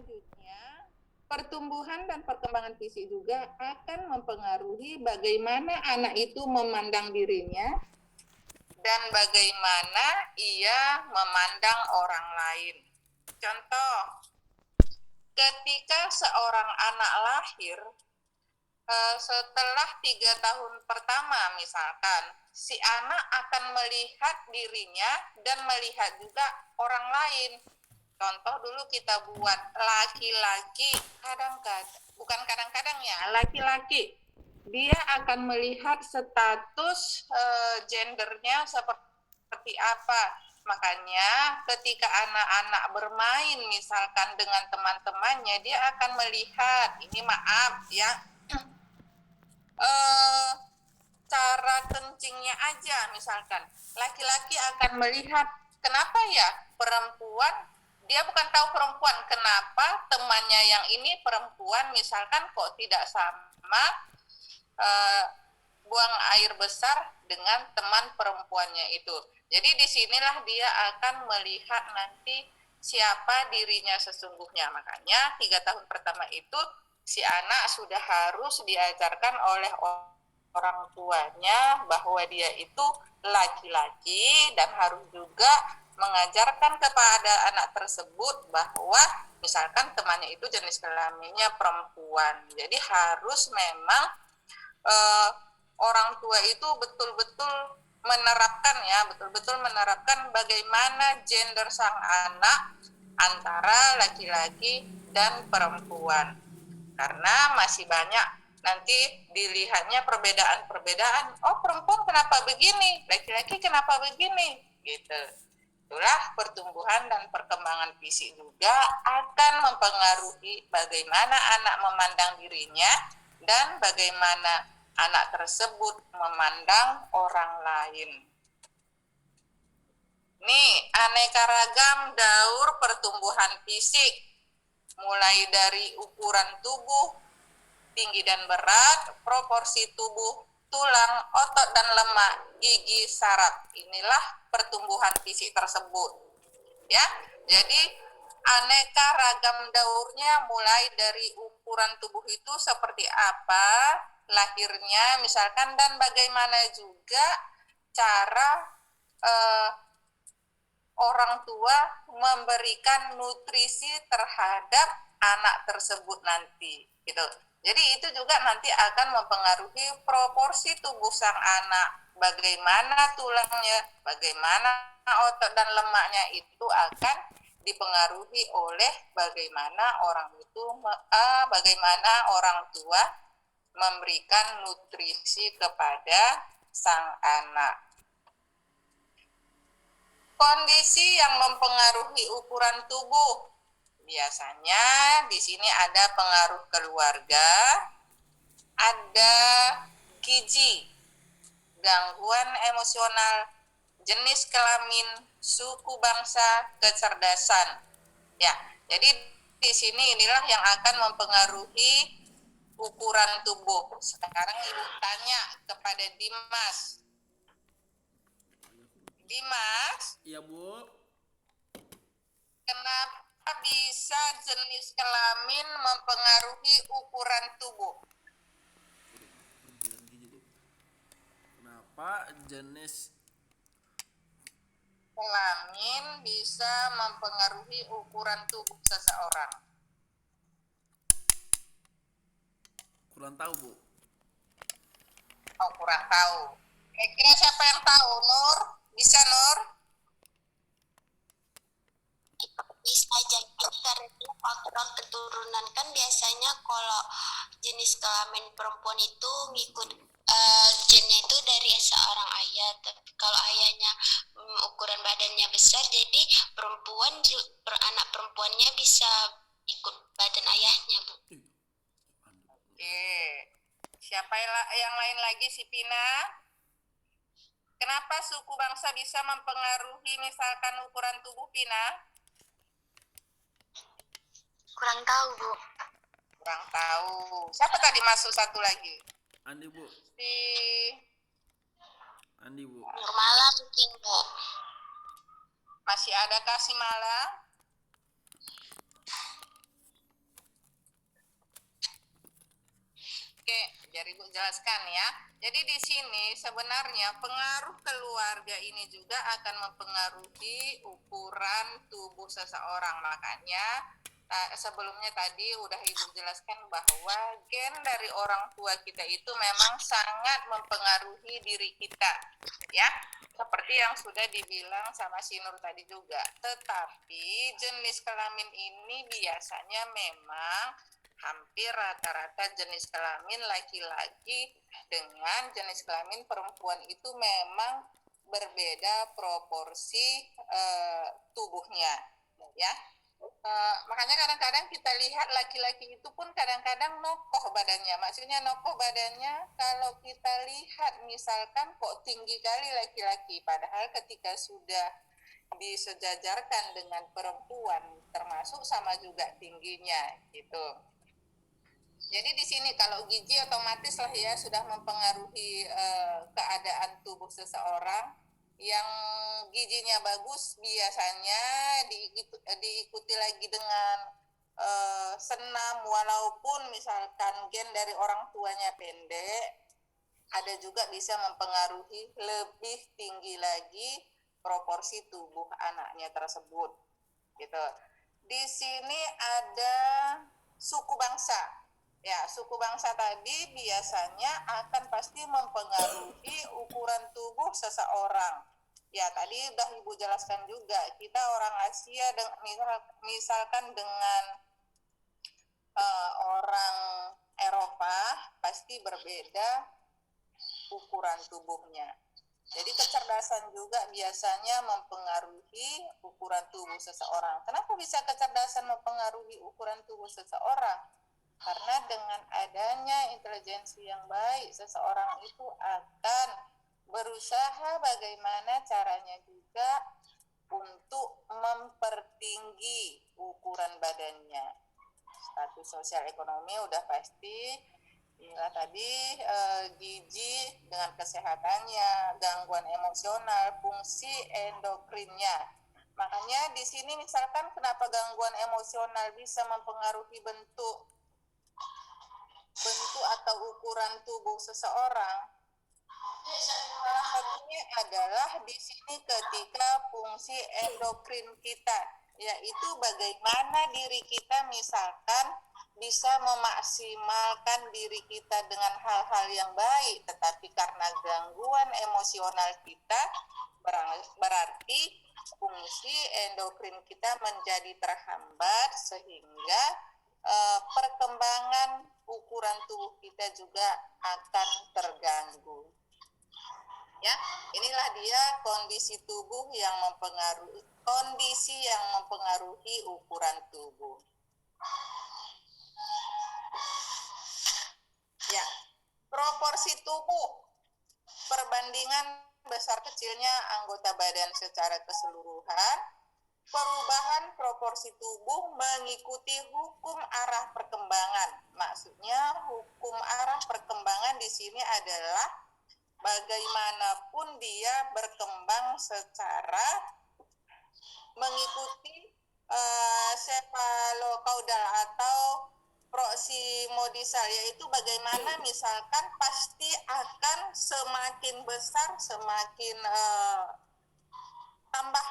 selanjutnya, pertumbuhan dan perkembangan fisik juga akan mempengaruhi bagaimana anak itu memandang dirinya dan bagaimana ia memandang orang lain. Contoh, ketika seorang anak lahir, setelah 3 tahun pertama misalkan, si anak akan melihat dirinya dan melihat juga orang lain. Contoh dulu kita buat laki-laki, bukan kadang-kadang ya, laki-laki dia akan melihat status gendernya seperti apa. Makanya ketika anak-anak bermain misalkan dengan teman-temannya, dia akan melihat, ini maaf ya, cara kencingnya aja misalkan. Laki-laki akan melihat, kenapa ya perempuan, dia bukan tahu perempuan, kenapa temannya yang ini perempuan misalkan kok tidak sama buang air besar dengan teman perempuannya itu. Jadi disinilah dia akan melihat nanti siapa dirinya sesungguhnya. Makanya 3 tahun pertama itu si anak sudah harus diajarkan oleh orang tuanya bahwa dia itu laki-laki, dan harus juga mengajarkan kepada anak tersebut bahwa misalkan temannya itu jenis kelaminnya perempuan. Jadi harus memang orang tua itu betul-betul menerapkan bagaimana gender sang anak antara laki-laki dan perempuan. Karena masih banyak nanti dilihatnya perbedaan. Oh, perempuan kenapa begini? Laki-laki kenapa begini? Gitu. Itulah pertumbuhan dan perkembangan fisik juga akan mempengaruhi bagaimana anak memandang dirinya dan bagaimana anak tersebut memandang orang lain. Nih, aneka ragam daur pertumbuhan fisik, mulai dari ukuran tubuh, tinggi dan berat, proporsi tubuh, tulang, otot dan lemak, gigi, saraf. Inilah pertumbuhan fisik tersebut. Ya, jadi aneka ragam daurnya mulai dari ukuran tubuh itu seperti apa lahirnya misalkan, dan bagaimana juga cara orang tua memberikan nutrisi terhadap anak tersebut nanti gitu. Jadi itu juga nanti akan mempengaruhi proporsi tubuh sang anak, bagaimana tulangnya, bagaimana otot dan lemaknya, itu akan dipengaruhi oleh bagaimana orang tua memberikan nutrisi kepada sang anak. Kondisi yang mempengaruhi ukuran tubuh, biasanya di sini ada pengaruh keluarga, ada gizi, gangguan emosional, jenis kelamin, suku bangsa, kecerdasan. Ya, jadi di sini inilah yang akan mempengaruhi ukuran tubuh. Sekarang Ibu tanya kepada Dimas. Dimas? Iya, Bu. Kenapa bisa jenis kelamin mempengaruhi ukuran tubuh? Kenapa jenis Kelamin bisa mempengaruhi ukuran tubuh seseorang? kurang tahu, Bu? Oh, kurang tahu. Kira-kira siapa yang tahu? Nur? Bisa, Nur? Bisa jadi karena faktor keturunan. Kan biasanya kalau jenis kelamin perempuan itu ngikut gennya itu dari seorang ayah. Tapi kalau ayahnya ukuran badannya besar, jadi anak perempuannya bisa ikut badan ayahnya, Bu. Oke. Siapa yang lain lagi, si Pina? Kenapa suku bangsa bisa mempengaruhi misalkan ukuran tubuh, Pina? Kurang tahu, Bu. Kurang tahu. Siapa tadi masuk satu lagi? Andi, Bu. Andi, Bu. Nurmala mungkin, Bu. Masih ada kah si Mala? Oke, jadi Ibu jelaskan ya. Jadi di sini sebenarnya pengaruh keluarga ini juga akan mempengaruhi ukuran tubuh seseorang. Makanya sebelumnya tadi udah Ibu jelaskan bahwa gen dari orang tua kita itu memang sangat mempengaruhi diri kita, ya. Seperti yang sudah dibilang sama si Nur tadi juga. Tetapi jenis kelamin ini biasanya memang hampir rata-rata jenis kelamin laki-laki dengan jenis kelamin perempuan itu memang berbeda proporsi tubuhnya, ya. Makanya kadang-kadang kita lihat laki-laki itu pun kadang-kadang nokoh badannya. Maksudnya nokoh badannya kalau kita lihat misalkan kok tinggi kali laki-laki, padahal ketika sudah disejajarkan dengan perempuan termasuk sama juga tingginya gitu. Jadi di sini kalau gizi otomatis lah ya sudah mempengaruhi keadaan tubuh seseorang. Yang gizinya bagus biasanya diikuti lagi dengan senam, walaupun misalkan gen dari orang tuanya pendek, ada juga bisa mempengaruhi lebih tinggi lagi proporsi tubuh anaknya tersebut gitu. Di sini ada suku bangsa. Ya, suku bangsa tadi biasanya akan pasti mempengaruhi ukuran tubuh seseorang. Ya, tadi udah Ibu jelaskan juga, kita orang Asia misalkan dengan orang Eropa pasti berbeda ukuran tubuhnya. Jadi kecerdasan juga biasanya mempengaruhi ukuran tubuh seseorang. Kenapa bisa kecerdasan mempengaruhi ukuran tubuh seseorang? Karena dengan adanya intelijensi yang baik, seseorang itu akan berusaha bagaimana caranya juga untuk mempertinggi ukuran badannya. Status sosial ekonomi udah pasti, inilah tadi gizi dengan kesehatannya, gangguan emosional, fungsi endokrinnya. Makanya di sini misalkan kenapa gangguan emosional bisa mempengaruhi bentuk atau ukuran tubuh seseorang. Salah satunya adalah di sini ketika fungsi endokrin kita, yaitu bagaimana diri kita misalkan bisa memaksimalkan diri kita dengan hal-hal yang baik, tetapi karena gangguan emosional kita berarti fungsi endokrin kita menjadi terhambat sehingga perkembangan ukuran tubuh kita juga akan terganggu. Ya, inilah dia kondisi tubuh yang mempengaruhi ukuran tubuh. Ya, proporsi tubuh, perbandingan besar kecilnya anggota badan secara keseluruhan, perubahan proporsi tubuh mengikuti hukum arah perkembangan. Maksudnya hukum arah perkembangan di sini adalah bagaimanapun dia berkembang secara mengikuti cephalocauda atau proximodisal, yaitu bagaimana misalkan pasti akan semakin besar semakin tambah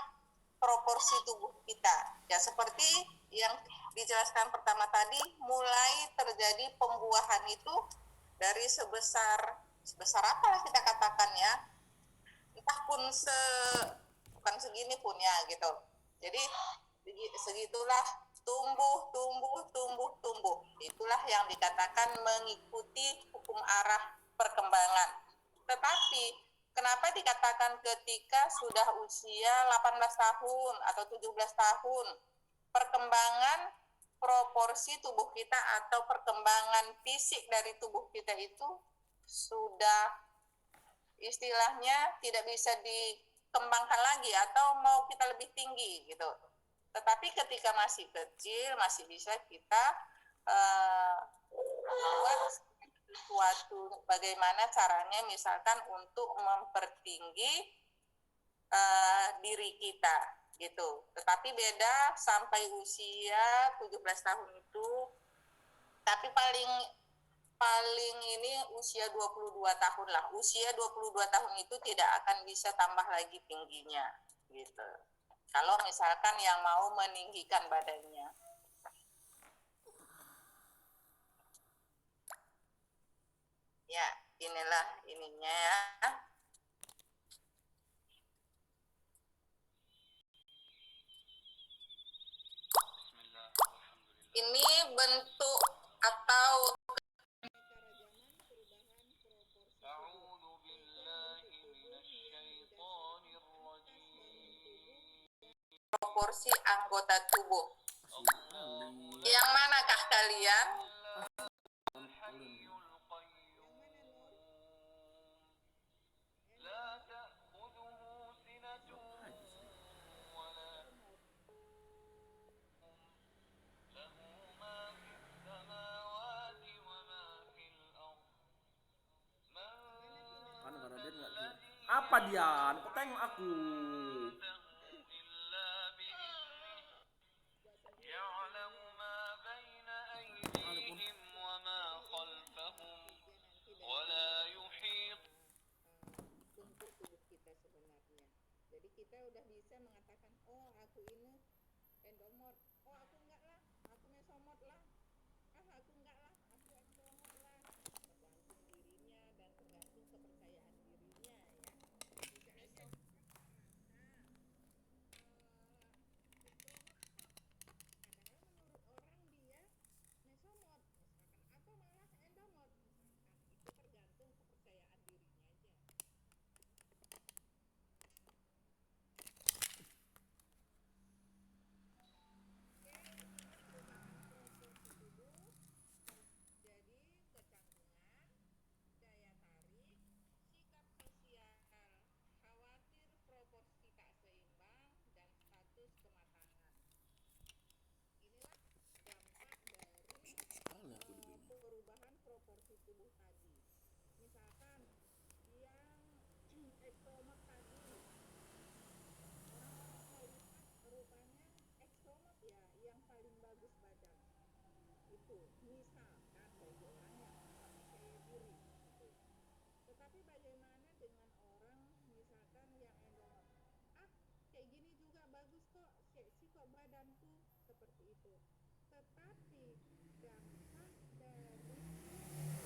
proporsi tubuh kita. Ya, seperti yang dijelaskan pertama tadi, mulai terjadi pembuahan itu dari sebesar apa kita katakan ya, entah pun bukan segini pun ya gitu. Jadi segitulah tumbuh. Itulah yang dikatakan mengikuti hukum arah perkembangan. Tetapi kenapa dikatakan ketika sudah usia 18 tahun atau 17 tahun, perkembangan proporsi tubuh kita atau perkembangan fisik dari tubuh kita itu sudah istilahnya tidak bisa dikembangkan lagi atau mau kita lebih tinggi gitu. Tetapi ketika masih kecil masih bisa kita buat suatu bagaimana caranya misalkan untuk mempertinggi diri kita gitu. Tetapi beda sampai usia 17 tahun itu, tapi paling paling ini usia 22 tahun lah. Usia 22 tahun itu tidak akan bisa tambah lagi tingginya gitu. Kalau misalkan yang mau meninggikan badannya. Ya, inilah ininya ya. Ini bentuk atau proporsi anggota tubuh. Yang manakah kalian? Kan karena dia nggak tuh. Apa Dian? Kok tengok aku? Untuk tubuh kita sebenarnya. Jadi kita udah bisa mengatakan, oh aku ini endomorf, oh aku enggak lah, aku mesomorf lah, aku enggak lah, aku ektomorf lah. Tergantung dirinya dan tergantung kepercayaan dirinya ya. Bisa aja. Kadang-kadang menurut orang dia mesomorf misalkan, atau malah endomorf misalkan. Itu tergantung kepercayaan dirinya aja. Jadi kecanggungan, daya tarik, sikap sosial, khawatir proporsi tak seimbang, dan status kematangan. Inilah dampak dari perubahan proporsi tubuh tadi. Misalkan yang ektomorf tadi, orang-orang melihat rupanya ektomorf ya yang paling bagus badan. Itu misalkan bagi orang yang tak percaya diri gitu. Tetapi bagaimana dengan orang misalkan yang endomorf, kayak gini juga bagus kok, seksi kok badanku, seperti itu. Tetapi dampak dari perubahan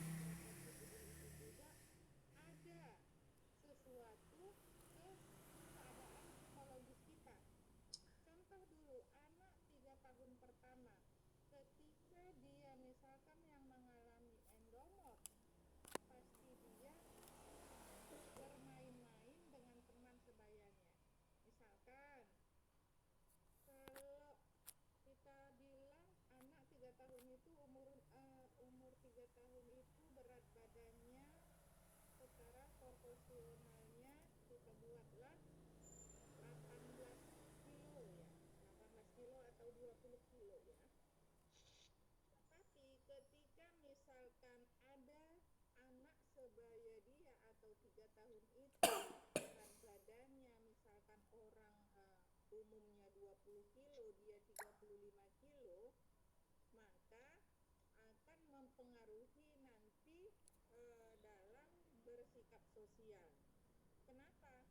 proporsi tubuh itu juga ada sesuatu ke keadaan psikologis kita. Contoh dulu, anak 3 tahun pertama, ketika dia misalkan yang mengalami endomorf, pasti dia bermain-main dengan teman sebayanya. Misalkan, kalau kita bilang anak 3 tahun itu umur 3 tahun itu berat badannya secara proporsionalnya kita buatlah 18 kilo ya, 18 kilo atau 20 kilo ya. Tetapi ketika misalkan ada anak sebaya dia atau 3 tahun itu berat badannya misalkan orang umumnya 20 kilo, dia 35 kilo, maka akan mempengaruhi nanti dalam bersikap sosial. Kenapa?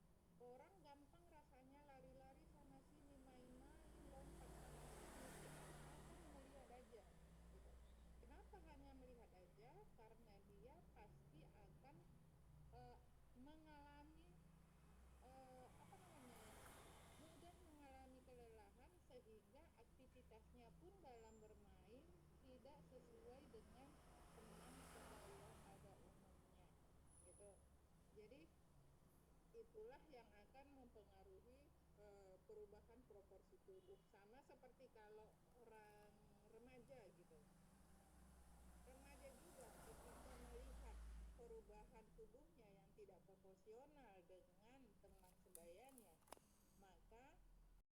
Orang gampang rasanya lari-lari sana sini, main-main, lompat sana sini, atau melihat aja gitu. Kenapa hanya melihat aja? Karena dia pasti akan mengalami mudah mengalami kelelahan, sehingga aktivitasnya pun dalam bermain tidak sesuai dengan teman sebaya pada umumnya gitu. Jadi itulah yang akan mempengaruhi perubahan proporsi tubuh. Sama seperti kalau orang remaja gitu.